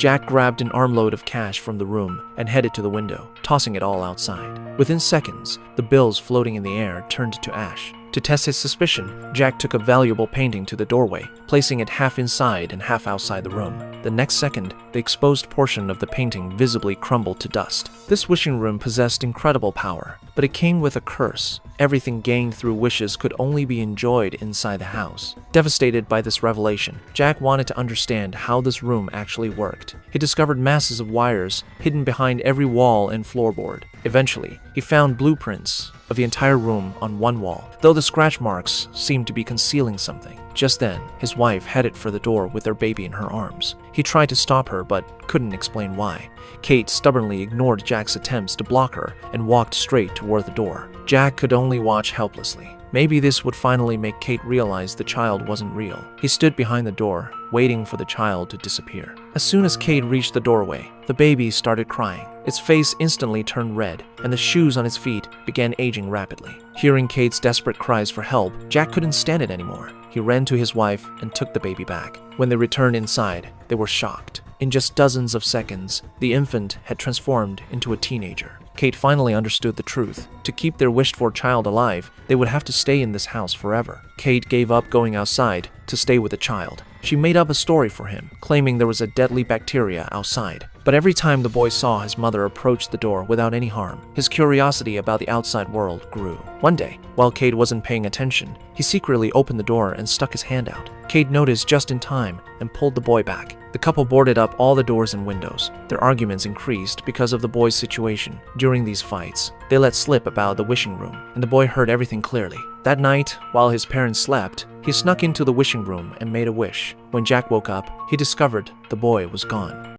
Jack grabbed an armload of cash from the room and headed to the window, tossing it all outside. Within seconds, the bills floating in the air turned to ash. To test his suspicion, Jack took a valuable painting to the doorway, placing it half inside and half outside the room. The next second, the exposed portion of the painting visibly crumbled to dust. This wishing room possessed incredible power, but it came with a curse. Everything gained through wishes could only be enjoyed inside the house. Devastated by this revelation, Jack wanted to understand how this room actually worked. He discovered masses of wires hidden behind every wall and floorboard. Eventually, he found blueprints of the entire room on one wall, though the scratch marks seemed to be concealing something. Just then, his wife headed for the door with their baby in her arms. He tried to stop her but couldn't explain why. Kate stubbornly ignored Jack's attempts to block her and walked straight toward the door. Jack could only watch helplessly. Maybe this would finally make Kate realize the child wasn't real. He stood behind the door, waiting for the child to disappear. As soon as Kate reached the doorway, the baby started crying. Its face instantly turned red, and the shoes on its feet began aging rapidly. Hearing Kate's desperate cries for help, Jack couldn't stand it anymore. He ran to his wife and took the baby back. When they returned inside, they were shocked. In just dozens of seconds, the infant had transformed into a teenager. Kate finally understood the truth. To keep their wished-for child alive, they would have to stay in this house forever. Kate gave up going outside to stay with the child. She made up a story for him, claiming there was a deadly bacteria outside. But every time the boy saw his mother approach the door without any harm, his curiosity about the outside world grew. One day, while Kate wasn't paying attention, he secretly opened the door and stuck his hand out. Kate noticed just in time and pulled the boy back. The couple boarded up all the doors and windows. Their arguments increased because of the boy's situation. During these fights, they let slip about the wishing room, and the boy heard everything clearly. That night, while his parents slept, he snuck into the wishing room and made a wish. When Jack woke up, he discovered the boy was gone.